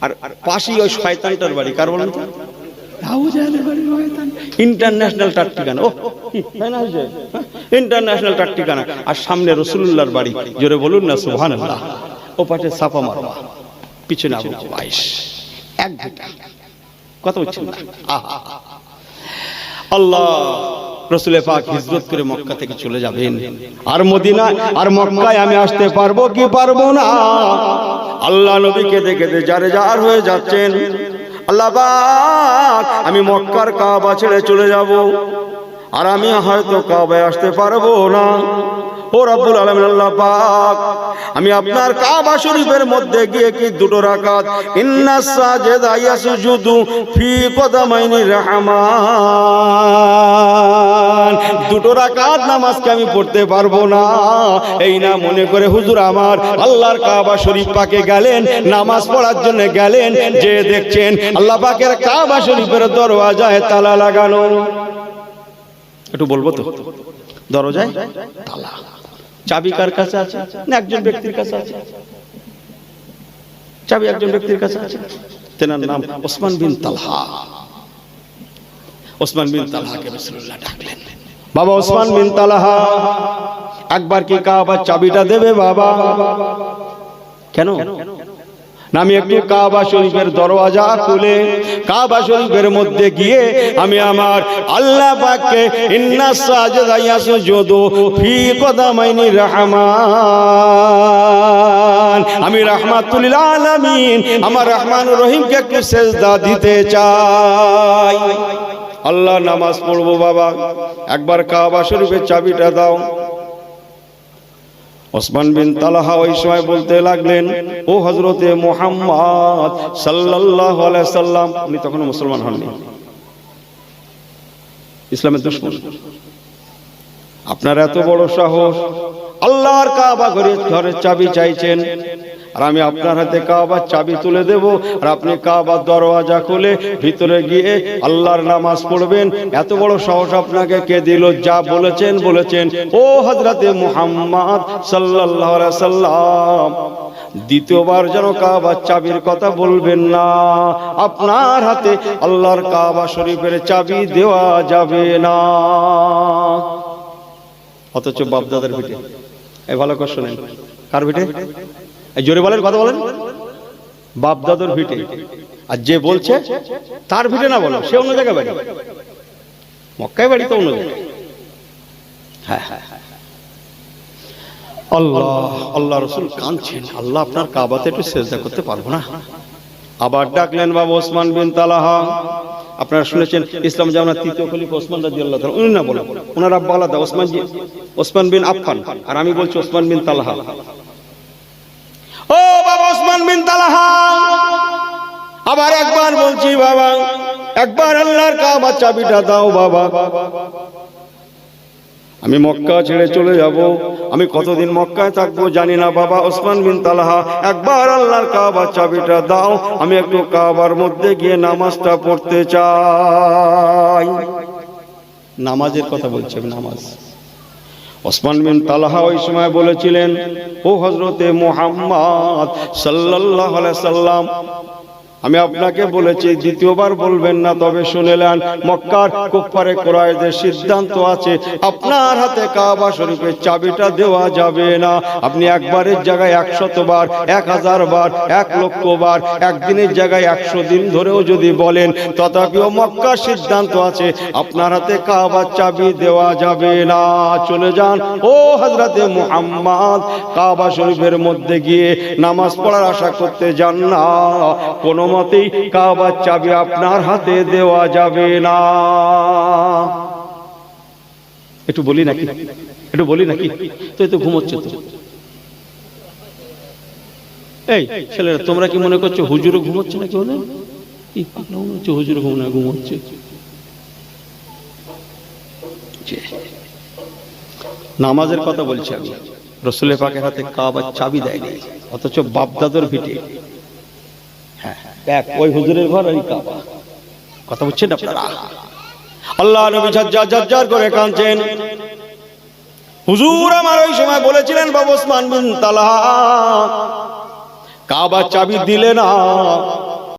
আর পাশেই ওই শয়তানটার বাড়ি। কার বলেন তো? ইন্টারন্যাশনাল টাট্টিখানা। ও ইন্টারন্যাশনাল টাট্টিখানা। আর সামনে রাসূলুল্লাহর বাড়ি। জোরে বলুন না সুবহানাল্লাহ। ও পাশে সাফা মারওয়া, পিছনে আবু কুবাইস। এক বেটা, কথা বলছেন না? আল্লাহ রাসূল পাক হিজরত করে মক্কা থেকে চলে যাবেন, আর মদিনা আর মক্কায় আমি আসতে পারবো কি পারবো না? আল্লাহ নবীকে দেখে যারে যার হয়ে যাচ্ছেন। আল্লাহ পাক আমি মক্কার কাবা ছেড়ে চলে যাব, আর আমি হয়তো কাবায় আসতে পারবো না। ও রব্বুল আলামিন আল্লাহ পাক, আমি আপনার কাবা শরীফের মধ্যে গিয়ে কি দুটো রাকাত ইন্নাস সাজিদা ইয়াসজুদু ফি কদামাইনি রহমান, দুটো রাকাত নামাজকে আমি পড়তে পারবো না। এই না মনে করে হুজুর আমার আল্লাহর কাবা শরীফ পাকে গেলেন, নামাজ পড়ার জন্য গেলেন, যে দেখছেন আল্লাহ পাকের কাবা শরীফের দরওয়াজায় তালা লাগানো। একটু বলবো তো, দরজায় তালা। চাবি কার কাছে আছে? না একজন ব্যক্তির কাছে আছে। চাবি একজন ব্যক্তির কাছে আছে, তেনার নাম ওসমান বিন তালহা। ওসমান বিন তালহাকে রাসূলুল্লাহ ডাকলেন, বাবা ওসমান বিন তালহা, একবার কি কাবার চাবিটা দেবে বাবা? কেন না, আমি একটু কাবা শরীফের দরওয়াজা খুলে কাবা শরীফের মধ্যে গিয়ে আমি আমার আল্লাহ পাককে ইন্নাস সাজিদা ইয়াসজুদু ফি কদামাইনি রহমান, আমি রাহমাতুল লিল আলামিন আমার রহমানুর রহিমকে একটু সিজদা দিতে চাই। আল্লাহ নামাজ পড়বো বাবা, একবার কাবা শরীফের চাবিটা দাও। ওসমান বিন তালহা ওই সময় বলতে লাগলেন, ও হযরতে মুহাম্মদ সাল্লাল্লাহু আলাইহি সাল্লাম, উনি তখন মুসলমান হননি, ইসলামের দুশমন। আপনার এত বড় সাহস, আল্লাহর কাবা ঘরের চাবি চাইছেন, আর আমি আপনার হাতে কাবার চাবি তুলে দেব, আর আপনি কাবার দরওয়াজা খুলে ভিতরে গিয়ে আল্লাহর নামাজ পড়বেন। এত বড় সাহস আপনাকে কে দিল? যা বলেছেন বলেছেন। ও হযরতে মুহাম্মদ সাল্লাল্লাহু আলাইহি সাল্লাম, দ্বিতীয়বার যেন কাবার চাবির কথা বলবেন না। আপনার হাতে আল্লাহর কাবা শরীফের চাবি দেওয়া যাবে না। অথচ বাপদাদার ভিটে। এই ভালো করে শুনেন, কার ভিটে? জোরে বলেন, কথা বলেন। বাপ দাদুর ভিটে। আর যে বলছে তার ভিটে না বলো, সে অন্য জায়গায় বাড়ি, মক্কায় বাড়ি তো অন্য জায়গায়। হ্যাঁ হ্যাঁ, আল্লাহ আল্লাহ রাসূল কাঁদছেন, আল্লাহ আপনার কাবাতে একটু সিজদা করতে পারবো না। আবার ডাকলেন বাবা ওসমান বিন তালহা। আপনারা শুনেছেন ইসলাম জামানার তৃতীয় খলিফা ওসমান রাদিয়াল্লাহু তাআলা, উনি না বলেন, ওনার আব্বা আলাদা, ওসমান বিন আফফান, আর আমি বলছি ওসমান বিন তালহা। ও বাবা ওসমান বিন তালহা, আবার একবার বলছি বাবা, একবার আল্লাহর কাবার চাবিটা দাও বাবা, আমি মক্কা ছেড়ে চলে যাব। আমি কতদিন মক্কায় থাকবো জানি না বাবা ওসমান বিন তালহা, একবার আল্লাহর কাবার চাবিটা দাও, আমি একটু কাবার মধ্যে গিয়ে নামাজটা পড়তে চাই। নামাজের কথা বলছি, নামাজ। ওসমান বিন তালহা ওই সময় বলেছিলেন, ও হযরতে মুহাম্মদ সাল্লাল্লাহু আলাইহি সাল্লাম, আমি আপনাকে বলেছি দ্বিতীয়বার বলবেন না, তবে শুনেলেন মক্কার কুফারে কুরাইশদের সিদ্ধান্ত আছে আপনার হাতে কাবা শরীফের চাবিটা দেওয়া যাবে না। আপনি একবারের জায়গায় 100 বার, 1000 বার, 1 লক্ষ বার, একদিনের জায়গায় 100 দিন ধরেও যদি বলেন, তথাপিও মক্কার সিদ্ধান্ত আছে আপনার হাতে কাবার চাবি দেওয়া যাবে না। চলে যান ও হযরতে মুহাম্মদ, কাবা শরীফের মধ্যে গিয়ে নামাজ পড়ার আশা করতে যান না, কোন মতেই কাবার চাবি আপনার হাতে দেওয়া যাবে না। একটু বলি নাকি, একটু বলি নাকি? তো এই তো ঘুমোচ্ছে তো। এই ছেলেরা, তোমরা কি মনে করছো হুজুরও ঘুমোচ্ছে নাকি? মনে হচ্ছে হুজুরও ঘুমোচ্ছে। নামাজের কথা বলছি আমি। রাসূল পাকের হাতে কাবার চাবি দেয়নি, অথচ বাপ দাদুর ভিটে। এক ওই হুজুরের ঘর, ওই কাবা। কথা বুঝছেন আপনারা? আল্লাহ নবী ঝরঝর করে কাঁদছেন। হুজুর আমার ওই সময় বলেছিলেন বাবা ওসমান বিন তালহা, কাবার চাবি দিলে না,